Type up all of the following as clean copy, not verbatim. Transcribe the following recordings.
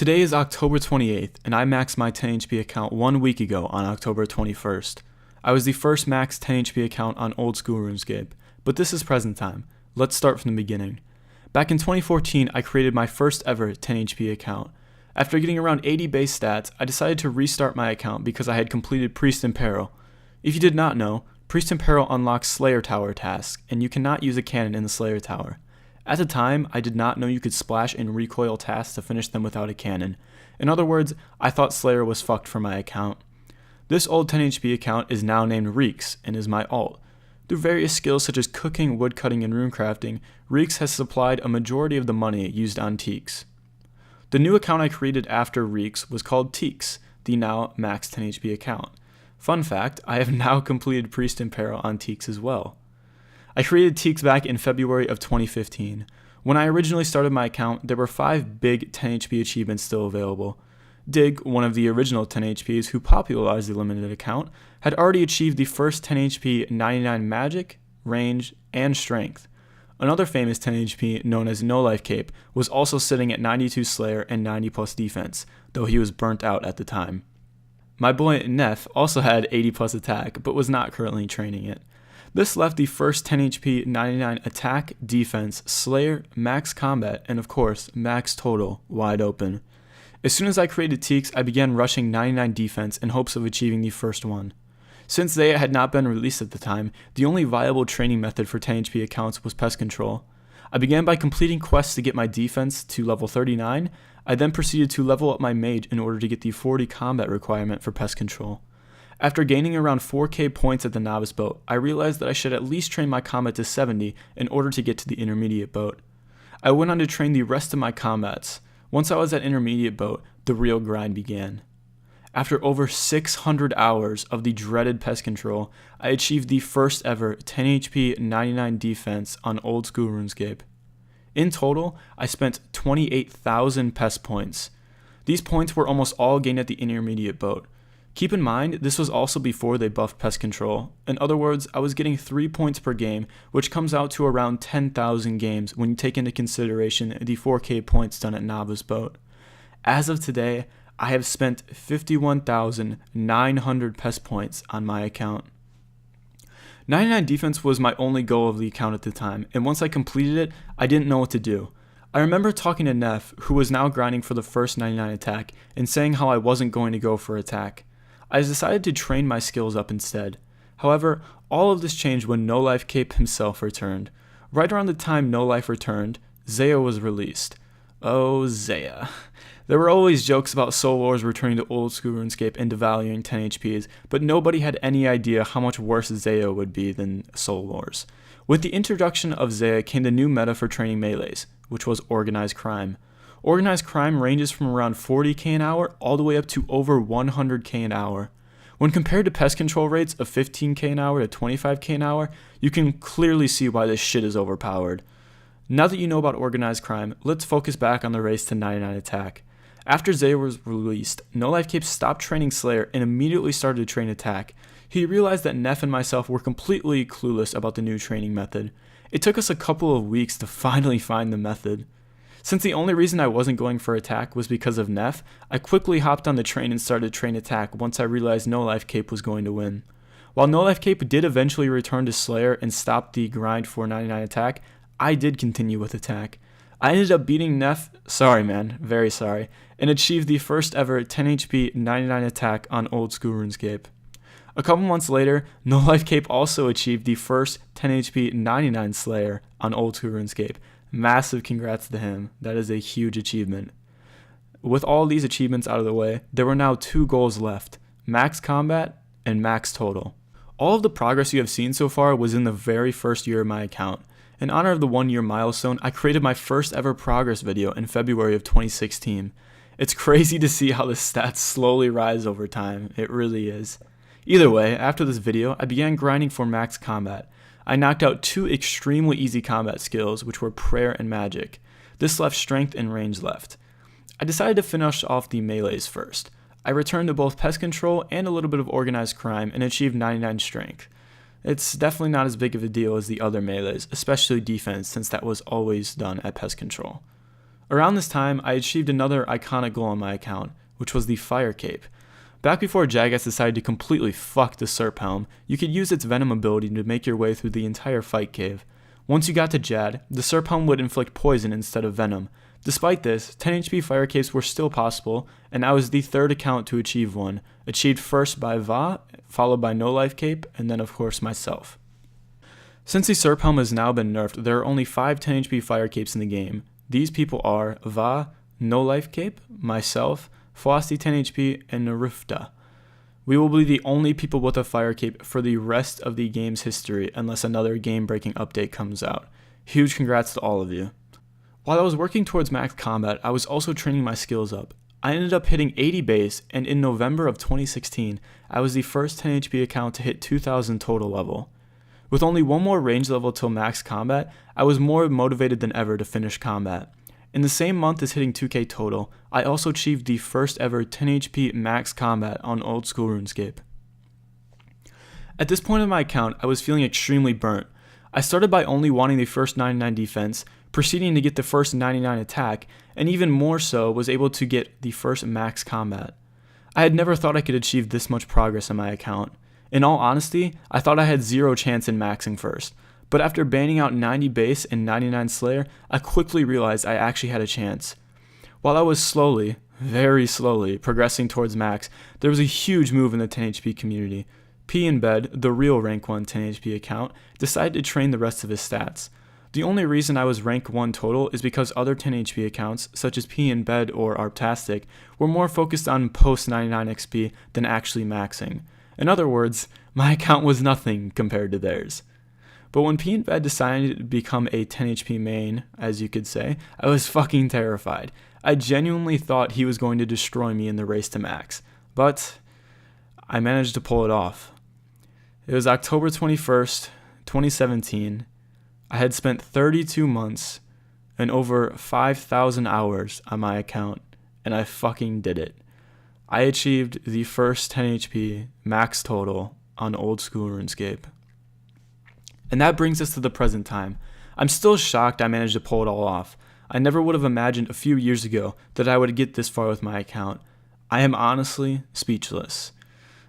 Today is October 28th, and I maxed my 10 HP account 1 week ago on October 21st. I was the first max 10 HP account on old school RuneScape, but this is present time. Let's start from the beginning. Back in 2014, I created my first ever 10 HP account. After getting around 80 base stats, I decided to restart my account because I had completed Priest in Peril. If you did not know, Priest in Peril unlocks Slayer Tower tasks, and you cannot use a cannon in the Slayer Tower. At the time, I did not know you could splash and recoil tasks to finish them without a cannon. In other words, I thought Slayer was fucked for my account. This old 10 HP account is now named Teakss and is my alt. Through various skills such as cooking, woodcutting, and runecrafting, Teakss has supplied a majority of the money used on Teaks. The new account I created after Teakss was called Teaks, the now max 10 HP account. Fun fact, I have now completed Priest in Peril on Teaks as well. I created Teaks back in February of 2015. When I originally started my account, there were 5 big 10 HP achievements still available. Dig, one of the original 10 HPs who popularized the limited account, had already achieved the first 10 HP 99 magic, range, and strength. Another famous 10 HP known as No Life Cape was also sitting at 92 Slayer and 90 plus defense, though he was burnt out at the time. My boy Neff also had 80 plus attack, but was not currently training it. This left the first 10 HP 99 attack, defense, Slayer, max combat, and of course, max total wide open. As soon as I created Teaks, I began rushing 99 defense in hopes of achieving the first one. Since they had not been released at the time, the only viable training method for 10 HP accounts was pest control. I began by completing quests to get my defense to level 39. I then proceeded to level up my mage in order to get the 40 combat requirement for pest control. After gaining around 4k points at the novice boat, I realized that I should at least train my combat to 70 in order to get to the intermediate boat. I went on to train the rest of my combats. Once I was at intermediate boat, the real grind began. After over 600 hours of the dreaded pest control, I achieved the first ever 10 HP 99 defense on old school RuneScape. In total, I spent 28,000 pest points. These points were almost all gained at the intermediate boat. Keep in mind, this was also before they buffed pest control. In other words, I was getting 3 points per game, which comes out to around 10,000 games when you take into consideration the 4k points done at novice boat. As of today, I have spent 51,900 pest points on my account. 99 defense was my only goal of the account at the time, and once I completed it, I didn't know what to do. I remember talking to Neff, who was now grinding for the first 99 attack, and saying how I wasn't going to go for attack. I decided to train my skills up instead. However, all of this changed when No Life Cape himself returned. Right around the time No Life returned, Zaya was released. Oh, Zaya. There were always jokes about Soul Wars returning to old school RuneScape and devaluing 10 HPs, but nobody had any idea how much worse Zaya would be than Soul Wars. With the introduction of Zaya came the new meta for training melees, which was organized crime. Organized crime ranges from around 40k an hour all the way up to over 100k an hour. When compared to pest control rates of 15k an hour to 25k an hour, you can clearly see why this shit is overpowered. Now that you know about organized crime, let's focus back on the race to 99 attack. After Zaya was released, No Life Cape stopped training Slayer and immediately started to train attack. He realized that Neff and myself were completely clueless about the new training method. It took us a couple of weeks to finally find the method. Since the only reason I wasn't going for attack was because of Neff, I quickly hopped on the train and started to train attack once I realized No Life Cape was going to win. While No Life Cape did eventually return to Slayer and stop the grind for 99 attack, I did continue with attack. I ended up beating Neff, sorry man, very sorry, and achieved the first ever 10 HP 99 attack on old school RuneScape. A couple months later, No Life Cape also achieved the first 10 HP 99 Slayer on old school RuneScape. Massive congrats to him. That is a huge achievement. With all these achievements out of the way, there were now 2 goals left: max combat and max total. All of the progress you have seen so far was in the very first year of my account. In honor of the 1-year milestone, I created my first ever progress video in February of 2016. It's crazy to see how the stats slowly rise over time. It really is. Either way, after this video, I began grinding for max combat. I knocked out 2 extremely easy combat skills, which were prayer and magic. This left strength and range left. I decided to finish off the melees first. I returned to both pest control and a little bit of organized crime and achieved 99 strength. It's definitely not as big of a deal as the other melees, especially defense, since that was always done at pest control. Around this time, I achieved another iconic goal on my account, which was the Fire Cape. Back before Jagex decided to completely fuck the Serp Helm, you could use its Venom ability to make your way through the entire fight cave. Once you got to Jad, the Serp Helm would inflict poison instead of Venom. Despite this, 10 HP Fire Capes were still possible, and I was the third account to achieve one, achieved first by Va, followed by No Life Cape, and then of course myself. Since the Serp Helm has now been nerfed, there are only 5 10 HP Fire Capes in the game. These people are Va, No Life Cape, myself, Frosty 10 HP, and Narufta. We will be the only people with a Fire Cape for the rest of the game's history unless another game-breaking update comes out. Huge congrats to all of you. While I was working towards max combat, I was also training my skills up. I ended up hitting 80 base, and in November of 2016, I was the first 10 HP account to hit 2000 total level. With only one more range level till max combat, I was more motivated than ever to finish combat. In the same month as hitting 2k total, I also achieved the first ever 10 HP max combat on old school RuneScape. At this point in my account, I was feeling extremely burnt. I started by only wanting the first 99 defense, proceeding to get the first 99 attack, and even more so was able to get the first max combat. I had never thought I could achieve this much progress on my account. In all honesty, I thought I had zero chance in maxing first. But after banning out 90 base and 99 Slayer, I quickly realized I actually had a chance. While I was slowly, very slowly, progressing towards max, there was a huge move in the 10 HP community. P in Bed, the real rank 1 10 HP account, decided to train the rest of his stats. The only reason I was rank 1 total is because other 10 HP accounts, such as P in Bed or Arptastic, were more focused on post 99 XP than actually maxing. In other words, my account was nothing compared to theirs. But when P and Bed decided to become a 10 HP main, as you could say, I was fucking terrified. I genuinely thought he was going to destroy me in the race to max. But I managed to pull it off. It was October 21st, 2017. I had spent 32 months and over 5,000 hours on my account, and I fucking did it. I achieved the first 10 HP max total on old school RuneScape. And that brings us to the present time. I'm still shocked I managed to pull it all off. I never would have imagined a few years ago that I would get this far with my account. I am honestly speechless.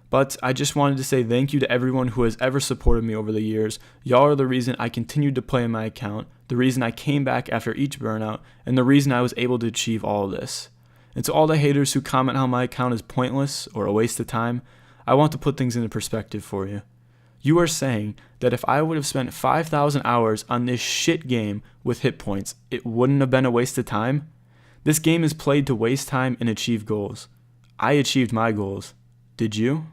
But I just wanted to say thank you to everyone who has ever supported me over the years. Y'all are the reason I continued to play in my account, the reason I came back after each burnout, and the reason I was able to achieve all of this. And to all the haters who comment how my account is pointless or a waste of time, I want to put things into perspective for you. You are saying that if I would have spent 5,000 hours on this shit game with Hitpoints, it wouldn't have been a waste of time? This game is played to waste time and achieve goals. I achieved my goals. Did you?